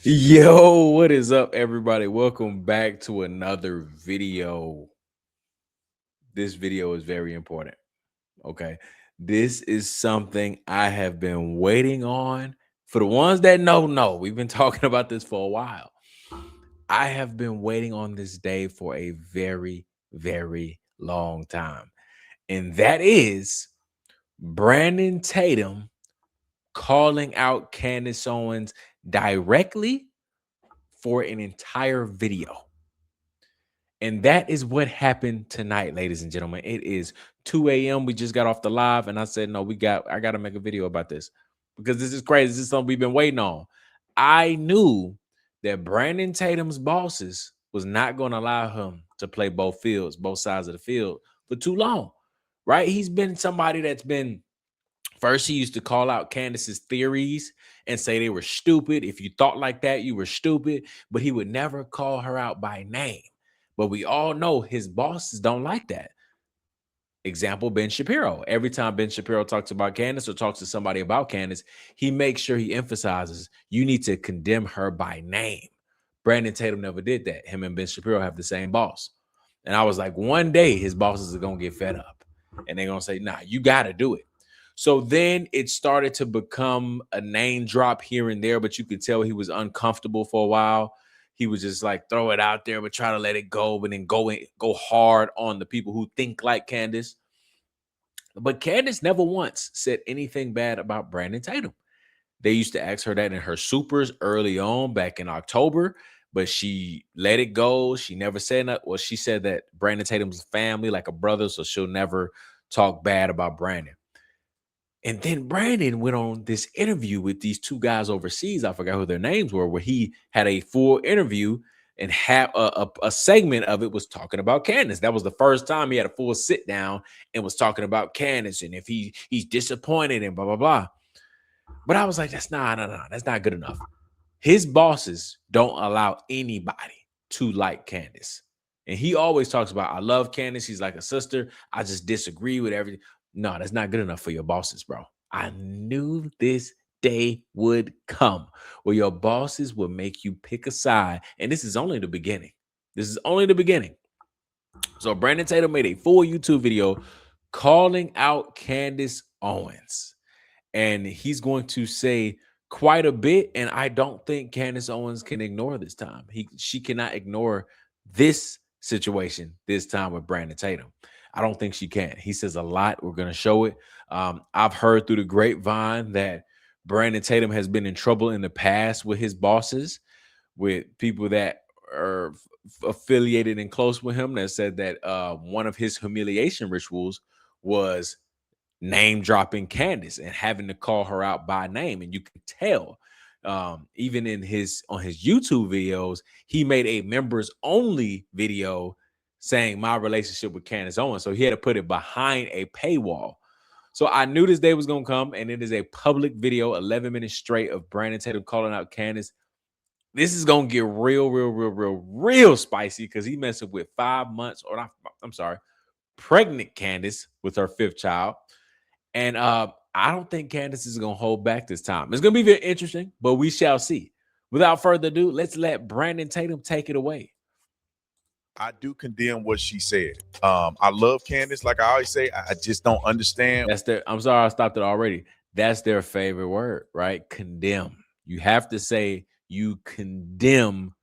Yo, what is up, everybody? Welcome back to another video. This video is very important. Okay. This is something I have been waiting on. For the ones that know, we've been talking about this for a while. I have been waiting on this day for a very, very long time. And that is Brandon Tatum calling out Candace Owens directly for an entire video. And that is what happened tonight, ladies and gentlemen. It is 2 a.m. We just got off the live, and I said, no, I got to make a video about this because this is crazy. This is something we've been waiting on. I knew that Brandon Tatum's bosses was not going to allow him to play both fields, both sides of the field for too long, right? He's been somebody that's been first, he used to call out Candace's theories and say they were stupid. If you thought like that, you were stupid. But he would never call her out by name. But we all know his bosses don't like that. Example, Ben Shapiro. Every time Ben Shapiro talks about Candace or talks to somebody about Candace, he makes sure he emphasizes you need to condemn her by name. Brandon Tatum never did that. Him and Ben Shapiro have the same boss. And I was like, one day his bosses are going to get fed up. And they're going to say, nah, you got to do it. So then it started to become a name drop here and there, but you could tell he was uncomfortable for a while. He was just like throw it out there, but try to let it go, but then go hard on the people who think like Candace. But Candace never once said anything bad about Brandon Tatum. They used to ask her that in her supers early on back in October, but she let it go. She never said that. Well, she said that Brandon Tatum's family, like a brother, so she'll never talk bad about Brandon. And then Brandon went on this interview with these two guys overseas. I forgot who their names were, where he had a full interview and have a segment of it was talking about Candace. That was the first time he had a full sit down and was talking about Candace and if he's disappointed and blah, blah, blah. But I was like, that's not good enough. His bosses don't allow anybody to like Candace. And he always talks about, I love Candace. He's like a sister. I just disagree with everything. No, that's not good enough for your bosses, bro. I knew this day would come where your bosses will make you pick a side. And this is only the beginning. This is only the beginning. So Brandon Tatum made a full YouTube video calling out Candace Owens. And he's going to say quite a bit. And I don't think Candace Owens can ignore this time. She cannot ignore this situation this time with Brandon Tatum. I don't think she can. He says a lot. We're going to show it. I've heard through the grapevine that Brandon Tatum has been in trouble in the past with his bosses, with people that are affiliated and close with him that said that one of his humiliation rituals was name dropping Candace and having to call her out by name. And you can tell even on his YouTube videos, he made a members only video saying my relationship with Candace Owens. So he had to put it behind a paywall. So I knew this day was going to come, and it is a public video, 11 minutes straight of Brandon Tatum calling out Candace. This is going to get real spicy because he messing with 5 months, or not, I'm sorry, pregnant Candace with her 5th child. And I don't think Candace is going to hold back this time. It's going to be very interesting, but we shall see. Without further ado, let's let Brandon Tatum take it away. I do condemn what she said. I love Candace. Like I always say, I just don't understand. I'm sorry I stopped it already. That's their favorite word, right? Condemn. You have to say you condemn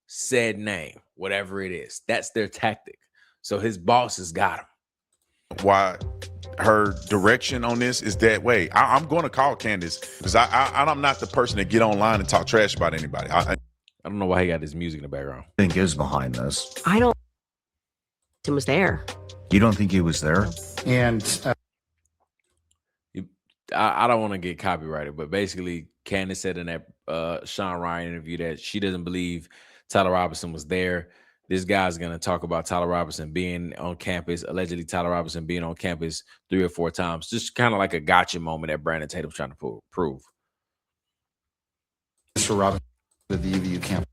said name, whatever it is. That's their tactic. So his boss has got him. Why her direction on this is that way. I'm going to call Candace because I'm not the person to get online and talk trash about anybody. I don't know why he got his music in the background. I think is behind this. I don't think he was there. You don't think he was there? And I don't want to get copyrighted, but basically Candace said in that Sean Ryan interview that she doesn't believe Tyler Robinson was there. This guy's going to talk about Tyler Robinson being on campus, allegedly Tyler Robinson being on campus 3 or 4 times. Just kind of like a gotcha moment that Brandon Tatum's trying to prove. Mr. Robinson, the VU campus.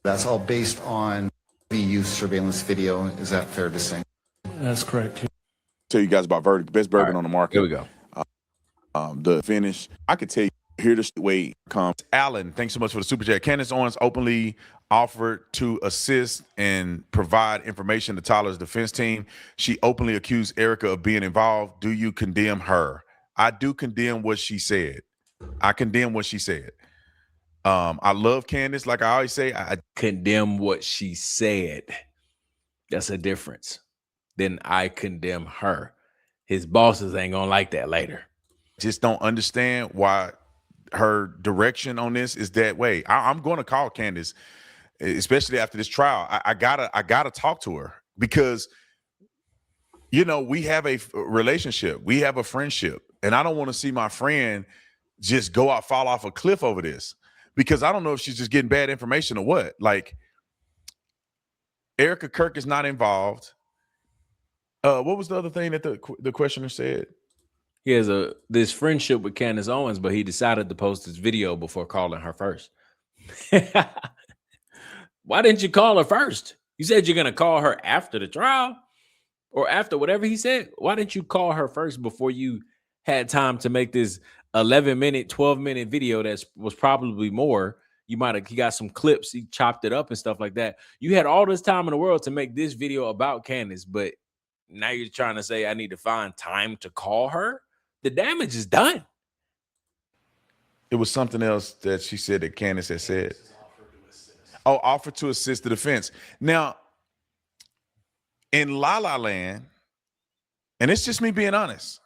That's all based on VU surveillance video. Is that fair to say? That's correct. Tell you guys about Verdict, best bourbon on the market. Here we go. the finish. I could tell you, here the way comes. Allen, thanks so much for the super chat. Candace Owens openly offered to assist and provide information to Tyler's defense team. She openly accused Erica of being involved. Do you condemn her? I do condemn what she said. I condemn what she said. I love Candace. Like I always say, I Condemn what she said. That's a difference. Then I condemn her. His bosses ain't gonna like that later. just don't understand why her direction on this is that way. I'm going to call Candace, especially after this trial. I gotta talk to her because, you know, we have a relationship, we have a friendship, and I don't want to see my friend just fall off a cliff over this, because I don't know if she's just getting bad information or what. Like, Erica Kirk is not involved. What was the other thing that the questioner said? He has this friendship with Candace Owens, but he decided to post this video before calling her first. Why didn't you call her first? You said you're gonna call her after the trial or after whatever he said. Why didn't you call her first before you had time to make this 11-minute, 12-minute video that was probably more? He got some clips, he chopped it up and stuff like that. You had all this time in the world to make this video about Candace, but now you're trying to say I need to find time to call her? The damage is done. It was something else that she said that Candace had said. Oh, offer to assist the defense. Now, in La La Land, and it's just me being honest,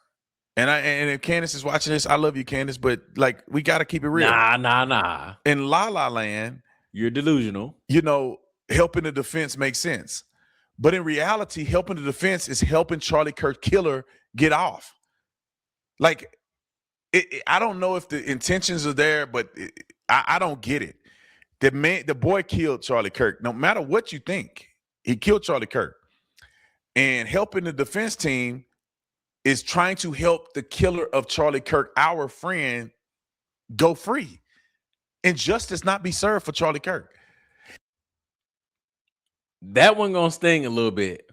and if Candace is watching this, I love you, Candace, but like, we got to keep it real. Nah. In La La Land, You're delusional. you know, helping the defense makes sense. But in reality, helping the defense is helping Charlie Kirk killer get off. Like, I don't know if the intentions are there, but I don't get it. The boy killed Charlie Kirk. No matter what you think, he killed Charlie Kirk. And helping the defense team is trying to help the killer of Charlie Kirk, our friend, go free, and justice not be served for Charlie Kirk. That one gonna sting a little bit.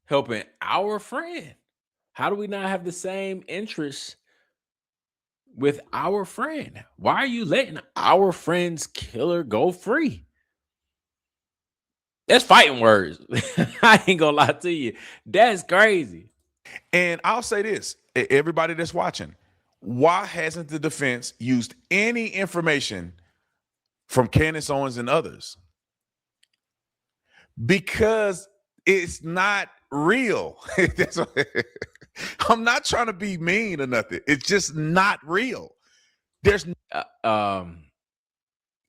Helping our friend. How do we not have the same interests with our friend? Why are you letting our friend's killer go free? That's fighting words. I ain't gonna lie to you. That's crazy. And I'll say this, everybody that's watching, why hasn't the defense used any information from Candace Owens and others? Because it's not real. I'm not trying to be mean or nothing. It's just not real. There's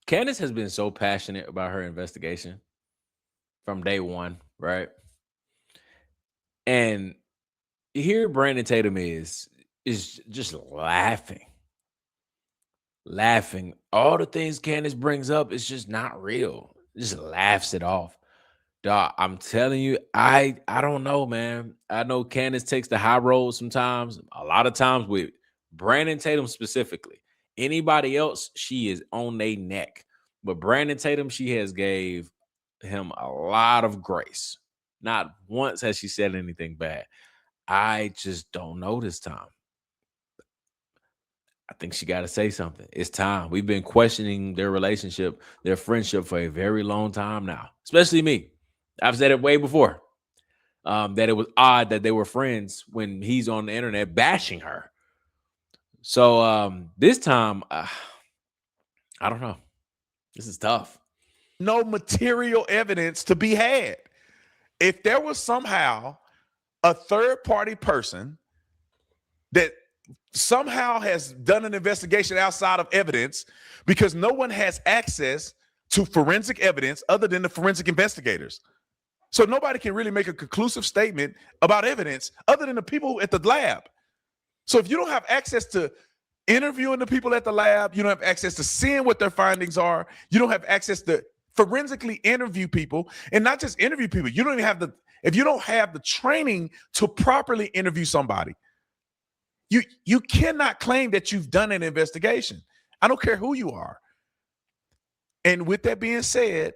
Candace has been so passionate about her investigation from day one, right? And here Brandon Tatum is just laughing. All the things Candace brings up is just not real. Just laughs it off. Dog, I'm telling you, I don't know, man. I know Candace takes the high road sometimes. A lot of times with Brandon Tatum specifically. Anybody else, she is on their neck. But Brandon Tatum, she has gave him a lot of grace. Not once has she said anything bad. I just don't know this time. I think she got to say something. It's time. We've been questioning their relationship, their friendship for a very long time now, especially me. I've said it way before, that it was odd that they were friends when he's on the internet bashing her. So this time, I don't know. This is tough. no material evidence to be had. If there was somehow a third-party person that somehow has done an investigation outside of evidence, because no one has access to forensic evidence other than the forensic investigators. So nobody can really make a conclusive statement about evidence other than the people at the lab. So if you don't have access to interviewing the people at the lab, you don't have access to seeing what their findings are, you don't have access to forensically interview people, and not just interview people, you don't even have if you don't have the training to properly interview somebody, you cannot claim that you've done an investigation. I don't care who you are. And with that being said,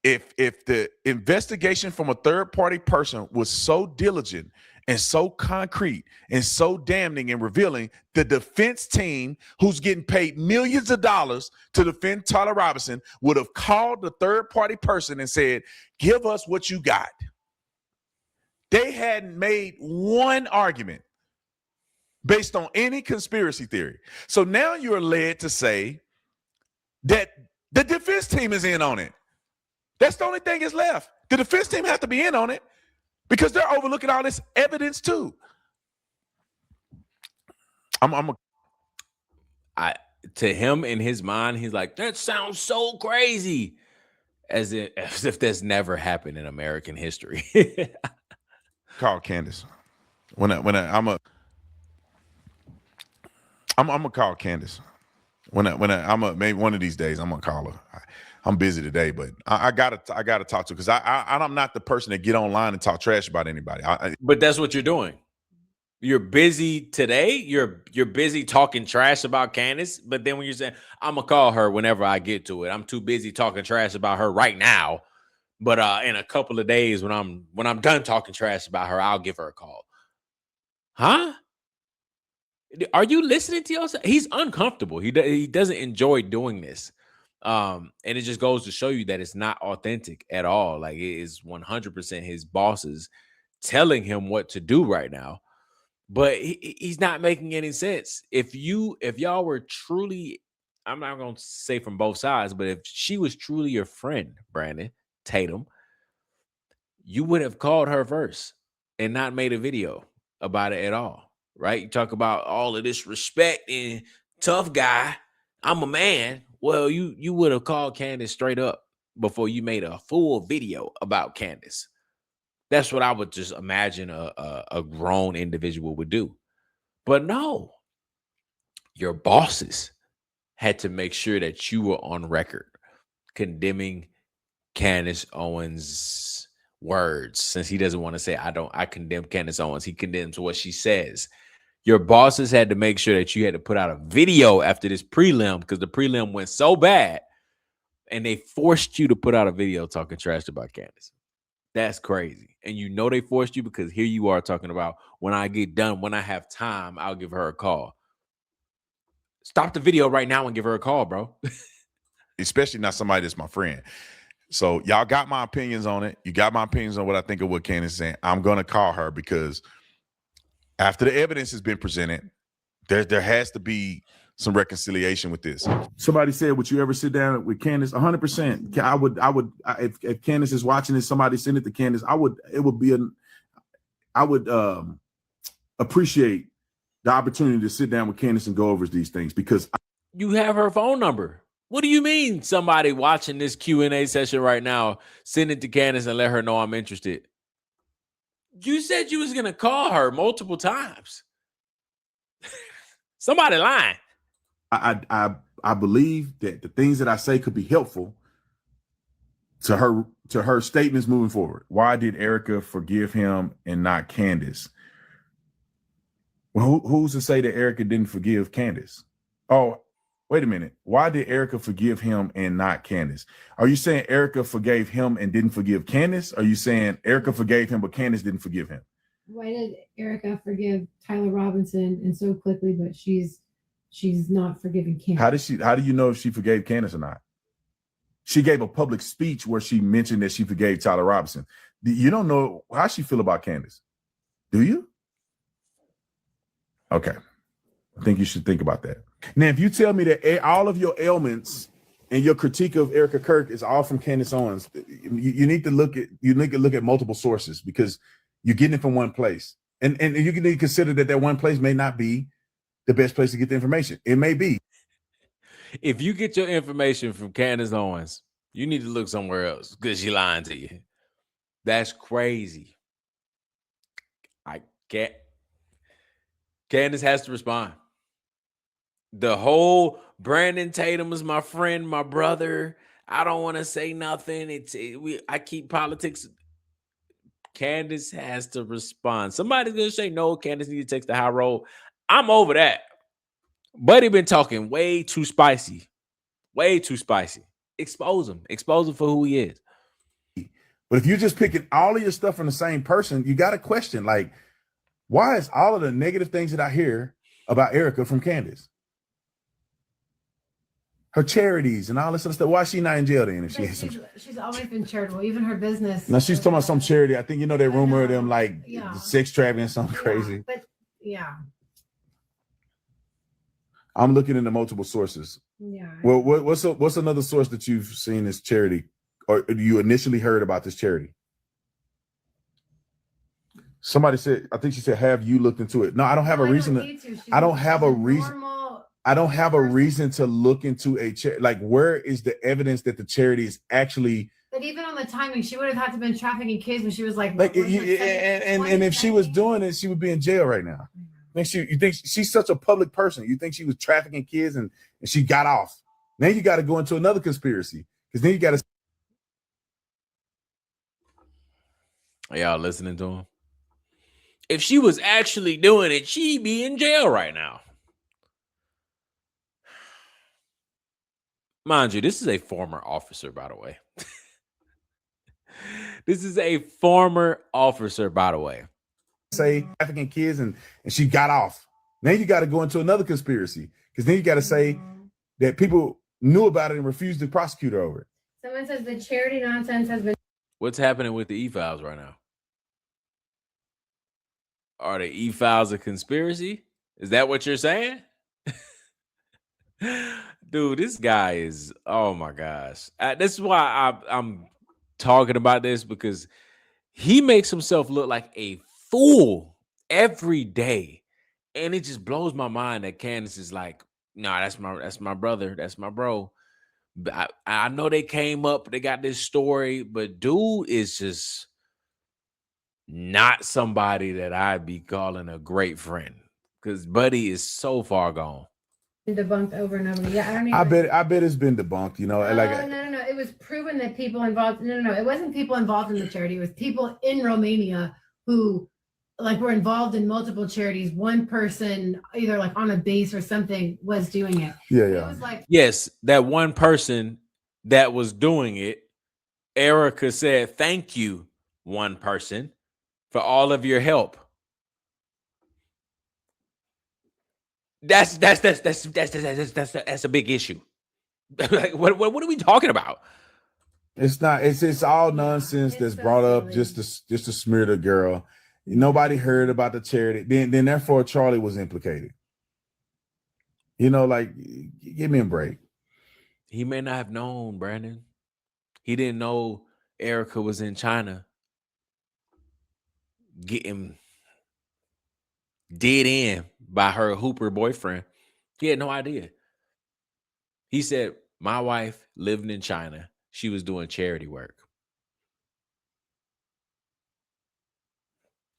if the investigation from a third-party person was so diligent and so concrete and so damning and revealing, the defense team who's getting paid millions of dollars to defend Tyler Robinson would have called the third-party person and said, give us what you got. They hadn't made one argument based on any conspiracy theory. So now you're led to say that the defense team is in on it. That's the only thing that's left. The defense team has to be in on it because they're overlooking all this evidence too. To him in his mind, he's like, that sounds so crazy. As if that's never happened in American history. Call Candace. I'm gonna call Candace. Maybe one of these days I'm gonna call her. I'm busy today, but I gotta talk to her because I'm not the person that get online and talk trash about anybody. But that's what you're doing. You're busy today. You're busy talking trash about Candace, but then when you're saying I'm gonna call her whenever I get to it, I'm too busy talking trash about her right now. But in a couple of days, when I'm done talking trash about her, I'll give her a call. Huh? Are you listening to yourself? He's uncomfortable. He doesn't enjoy doing this. And it just goes to show you that it's not authentic at all. Like, it is 100% his bosses telling him what to do right now. But he's not making any sense. If y'all were truly, I'm not going to say from both sides, but if she was truly your friend, Brandon Tatum, you would have called her first and not made a video about it at all, right? You talk about all of this respect and tough guy. I'm a man. Well, you would have called Candace straight up before you made a full video about Candace. That's what I would just imagine a grown individual would do. But no, your bosses had to make sure that you were on record condemning Candace Owens' words. Since he doesn't want to say, I condemn Candace Owens. He condemns what she says. Your bosses had to make sure that you had to put out a video after this prelim because the prelim went so bad and they forced you to put out a video talking trash about Candace. That's crazy. And you know they forced you because here you are talking about when I get done, when I have time, I'll give her a call. Stop the video right now and give her a call, bro. Especially not somebody that's my friend. So y'all got my opinions on it. You got my opinions on what I think of what Candace is saying. I'm going to call her because after the evidence has been presented, there has to be some reconciliation with this. Somebody said, would you ever sit down with Candace? 100%. I would, if Candace is watching this, somebody send it to Candace. I would appreciate the opportunity to sit down with Candace and go over these things because you have her phone number. What do you mean somebody watching this Q&A session right now, send it to Candace and let her know I'm interested? You said you was going to call her multiple times. Somebody lying. I believe that the things that I say could be helpful to her statements moving forward. Why did Erica forgive him and not Candace? Well, who's to say that Erica didn't forgive Candace? Oh, wait a minute. Why did Erica forgive him and not Candace? Are you saying Erica forgave him and didn't forgive Candace? Are you saying Erica forgave him but Candace didn't forgive him? Why did Erica forgive Tyler Robinson and so quickly, but she's not forgiving Candace? How do you know if she forgave Candace or not? She gave a public speech where she mentioned that she forgave Tyler Robinson. You don't know how she feel about Candace, do you? Okay. I think you should think about that. Now, if you tell me that all of your ailments and your critique of Erica Kirk is all from Candace Owens, you need to look at multiple sources because you're getting it from one place. And you can consider that one place may not be the best place to get the information. It may be. If you get your information from Candace Owens, you need to look somewhere else because she's lying to you. That's crazy. I can't. Candace has to respond. The whole Brandon Tatum is my friend, my brother. I don't want to say nothing. I keep politics. Candace has to respond. Somebody's gonna say no. Candace needs to take the high road. I'm over that. Buddy been talking way too spicy. Way too spicy. Expose him. Expose him for who he is. But if you're just picking all of your stuff from the same person, you got to question, like, Why is all of the negative things that I hear about Erica from Candace? Her charities and all this other stuff. Why is she not in jail then? If she has some... She's always been charitable, even her business. Now she's talking about some charity. I think they rumor of them like Yeah. sex trafficking, something crazy. But yeah. I'm looking into multiple sources. Yeah. Well, what's another source that you've seen this charity, or you initially heard about this charity? Somebody said, I think she said, have you looked into it? No, I don't have a reason to. I don't have a reason. I don't have a reason to look into a charity. Like, where is the evidence that the charity is actually? But even on the timing, she would have had to have been trafficking kids when she was like and if she was doing it, she would be in jail right now. You think she's such a public person? You think she was trafficking kids and she got off? Now you got to go into another conspiracy, because then you got to. Are y'all listening to him? If she was actually doing it, she'd be in jail right now. Mind you, this is a former officer, by the way. This is a former officer, by the way. Say trafficking kids and she got off. Now you got to go into another conspiracy, because then you got to say that people knew about it and refused to prosecute her over it. Someone says the charity nonsense has been. What's happening with the E-Files right now? Are the E-Files a conspiracy? Is that what you're saying? Dude, this guy is, oh my gosh. This is why I'm talking about this, because he makes himself look like a fool every day. And it just blows my mind that Candace is like, nah, that's my brother. That's my bro. But I know they came up, they got this story, but dude is just not somebody that I'd be calling a great friend, because Buddy is so far gone. Debunked over and over. Yeah, I don't even. I bet it's been debunked. No. It was proven that people involved. No. It wasn't people involved in the charity. It was people in Romania who, like, were involved in multiple charities. One person, either like on a base or something, was doing it. Yeah. It was like, yes, that one person that was doing it. Erica said, "Thank you, one person, for all of your help." That's a big issue. Like, what are we talking about? It's not. It's all nonsense that's brought up just to smear the girl. Nobody heard about the charity. Then therefore Charlie was implicated. Like, give me a break. He may not have known, Brandon. He didn't know Erica was in China getting did in by her Hooper boyfriend. He had no idea. He said, my wife lived in China. She was doing charity work.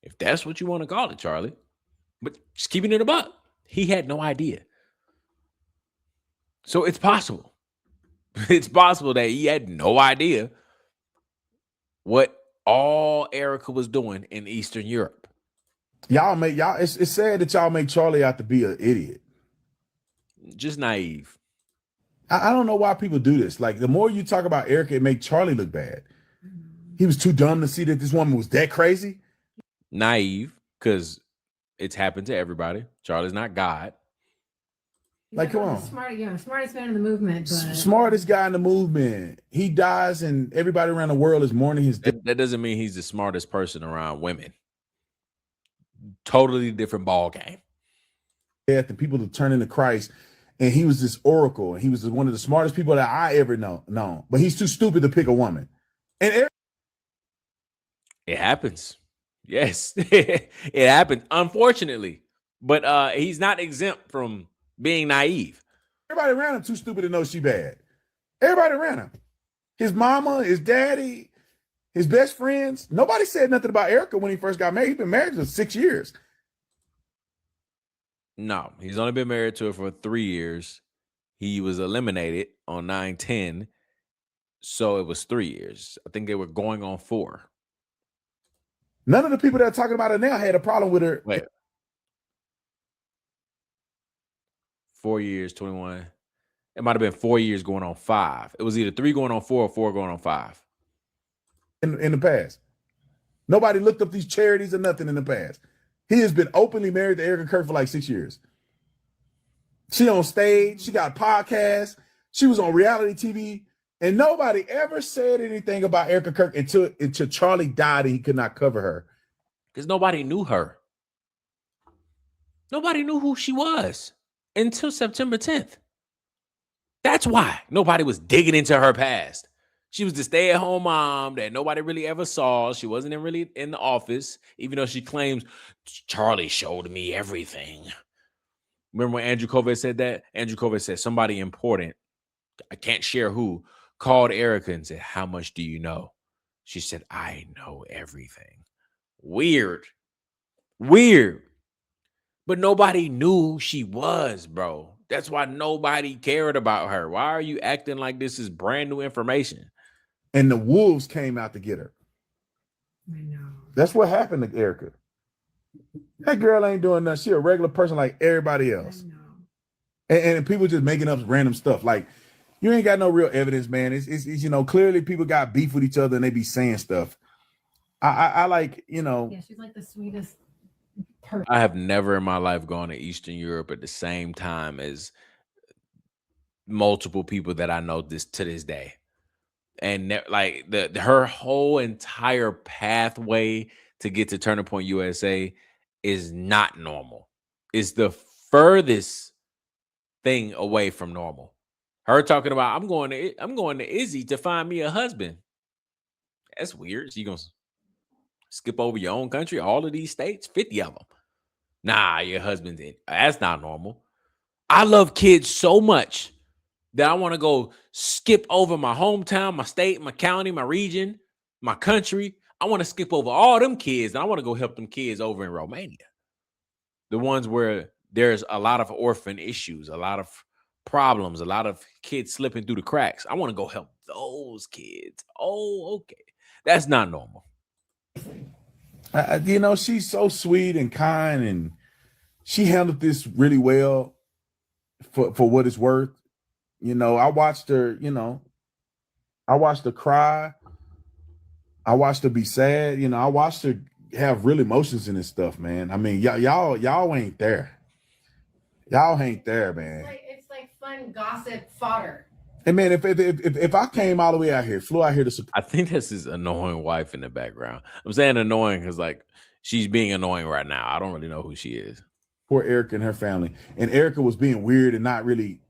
If that's what you want to call it, Charlie. But just keeping it a buck, he had no idea. So it's possible. It's possible that he had no idea what all Erica was doing in Eastern Europe. It's sad that y'all make Charlie out to be an idiot. Just naive. I don't know why people do this. Like, the more you talk about Erica, it makes Charlie look bad. He was too dumb to see that this woman was that crazy. Naive, because it's happened to everybody. Charlie's not God. Like, come on. Smartest man in the movement. But... Smartest guy in the movement. He dies and everybody around the world is mourning his death. That doesn't mean he's the smartest person around women. Totally different ball game. The people to turn into Christ, and he was this oracle, and he was one of the smartest people that I ever known. But he's too stupid to pick a woman. And it happens. Yes, it happened, unfortunately. But he's not exempt from being naive. Everybody around him too stupid to know she bad. Everybody around him. His mama, his daddy, his best friends. Nobody said nothing about Erica when he first got married. He's been married for 6 years. No, he's only been married to her for 3 years. He was eliminated on 9/10. So it was 3 years. I think they were going on 4. None of the people that are talking about her now had a problem with her. Wait. 4 years, 21. It might have been 4 years going on 5. It was either 3 going on 4 or 4 going on 5. In the past. Nobody looked up these charities or nothing in the past. He has been openly married to Erica Kirk for like 6 years. She on stage. She got a podcast. She was on reality TV. And nobody ever said anything about Erica Kirk until Charlie died and he could not cover her. Because nobody knew her. Nobody knew who she was until September 10th. That's why nobody was digging into her past. She was the stay-at-home mom that nobody really ever saw. She wasn't really in the office, even though she claims Charlie showed me everything. Remember when Andrew Covey said that? Andrew Covey said somebody important, I can't share who, called Erica and said, how much do you know? She said, I know everything. Weird. But nobody knew who she was, bro. That's why nobody cared about her. Why are you acting like this is brand new information? And the wolves came out to get her. I know. That's what happened to Erica. That girl ain't doing nothing. She a regular person like everybody else. I know. And people just making up random stuff. Like, you ain't got no real evidence, man. It's you know, clearly people got beef with each other and they be saying stuff. I like, you know. Yeah, she's like the sweetest person. I have never in my life gone to Eastern Europe at the same time as multiple people that I know to this day. And like her whole entire pathway to get to Turning Point USA is not normal. It's the furthest thing away from normal. Her talking about I'm going to Izzy to find me a husband. That's weird. So you gonna skip over your own country, all of these states, 50 of them. Nah, your husband's in. That's not normal. I love kids so much that I want to go skip over my hometown, my state, my county, my region, my country. I want to skip over all them kids, and I want to go help them kids over in Romania. The ones where there's a lot of orphan issues, a lot of problems, a lot of kids slipping through the cracks. I want to go help those kids. Oh, okay. That's not normal. You know, she's so sweet and kind, and she handled this really well for what it's worth. You know, I watched her cry. I watched her be sad. You know, I watched her have real emotions in this stuff, man. I mean, y'all ain't there. Y'all ain't there, man. It's like fun gossip fodder. And man, if I came all the way out here, flew out here to support, I think that's his annoying wife in the background. I'm saying annoying because like she's being annoying right now. I don't really know who she is. poor Erica and her family. And Erica was being weird and not really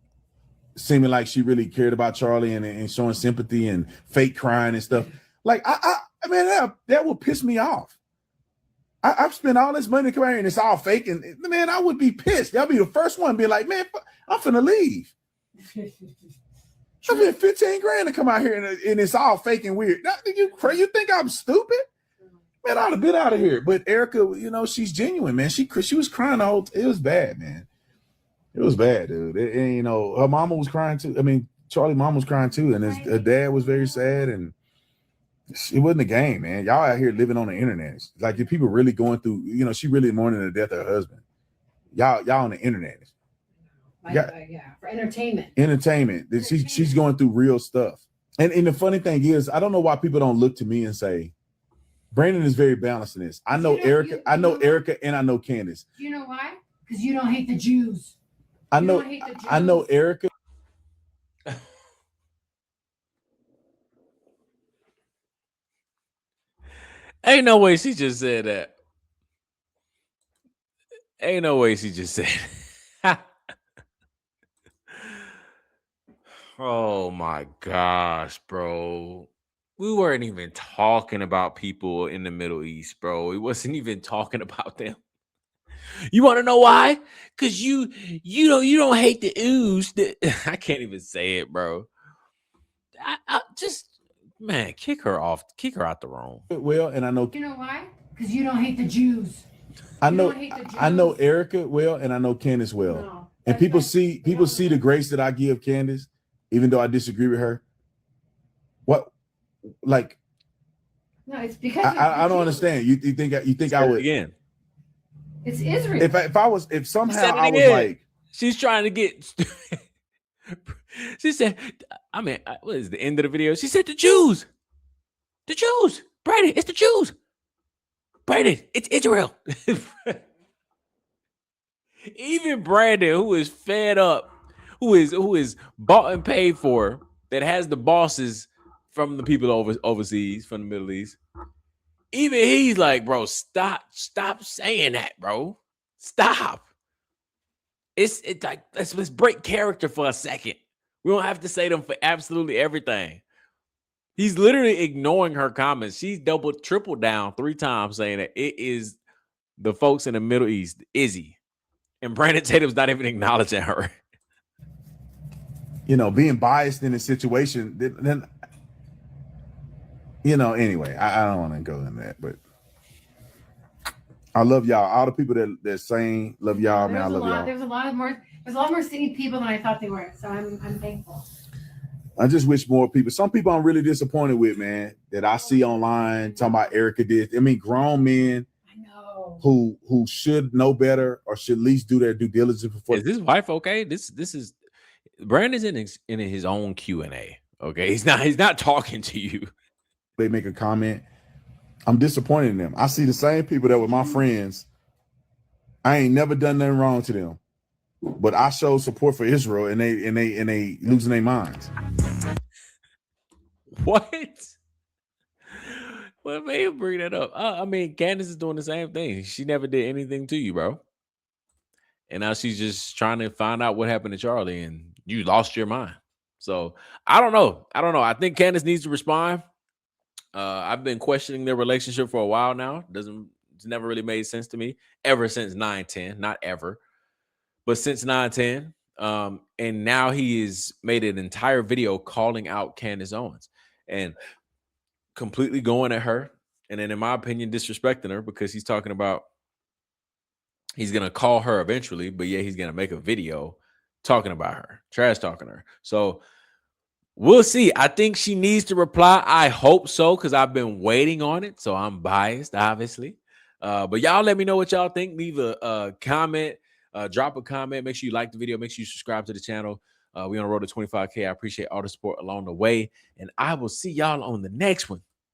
seeming like she really cared about Charlie and showing sympathy and fake crying and stuff. Like, I mean, that would piss me off. I've spent all this money to come here and it's all fake. And man, I would be pissed. Y'all be the first one be like, man, I'm finna leave. I spent 15 grand to come out here and it's all fake and weird. You think I'm stupid? Man, I'd have been out of here. But Erica, you know, she's genuine, man. She was crying the whole it was bad, man. It was bad, dude. And you know, her mama was crying too. I mean, Charlie's mom was crying too, and her dad was very sad. And it wasn't a game, man. Y'all out here living on the internet. It's like, if people really going through, you know, she really mourning the death of her husband. Y'all on the internet. Yeah, for entertainment. Entertainment. She's going through real stuff. And the funny thing is, I don't know why people don't look to me and say, Brandon is very balanced in this. I know Erica, Erica, and I know Candace. Do you know why? Because you don't hate the Jews. I know Erica. Ain't no way she just said that. Ain't no way she just said it. Oh my gosh, bro. We weren't even talking about people in the Middle East, bro. We wasn't even talking about them. You want to know why? Because you don't hate the ooze. I can't even say it, bro. I just, man, kick her off. Kick her out the room. Well, and I know. You know why? Because you don't hate the Jews. I know Erica well, and I know Candace well. No, and people see the grace that I give Candace, even though I disagree with her. What, like? No, it's because I don't understand. You think I would again? It's Israel. If somehow I was like, she's trying to get. She said, I mean, what is the end of the video? She said, the Jews, Brady, it's the Jews. Brady, it's Israel. Even Brandon, who is fed up, who is bought and paid for, that has the bosses from the people overseas, from the Middle East. Even he's like, bro, stop saying that, bro. Stop. It's like let's break character for a second. We don't have to say them for absolutely everything. He's literally ignoring her comments. She's tripled down 3 times saying that it is the folks in the Middle East, Izzy. And Brandon Tatum's not even acknowledging her. You know, being biased in a situation, then you know, anyway, I don't want to go in that, but I love y'all. All the people that saying love y'all, man. I love y'all. There's a lot more singing people than I thought they were. So I'm thankful. I just wish more people. Some people I'm really disappointed with, man, that I see online talking about Erica did. I mean, grown men who should know better or should at least do their due diligence before. Is this wife okay? This is Brandon's in his own Q&A. Okay, he's not talking to you. They make a comment. I'm disappointed in them. I see the same people that were my friends. I ain't never done nothing wrong to them, but I showed support for Israel, and they losing their minds. What? What made him bring that up? I mean, Candace is doing the same thing. She never did anything to you, bro. And now she's just trying to find out what happened to Charlie, and you lost your mind. So I don't know. I think Candace needs to respond. I've been questioning their relationship for a while now. It's never really made sense to me ever since 9/10, not ever, but since 9/10. And now he has made an entire video calling out Candace Owens and completely going at her. And then, in my opinion, disrespecting her because he's talking about he's going to call her eventually, but yeah, he's going to make a video talking about her, trash talking her. So we'll see. I think she needs to reply. I hope so, because I've been waiting on it. So I'm biased, obviously. But y'all let me know what y'all think. Leave a comment, drop a comment. Make sure you like the video. Make sure you subscribe to the channel. We on the road to 25K. I appreciate all the support along the way. And I will see y'all on the next one.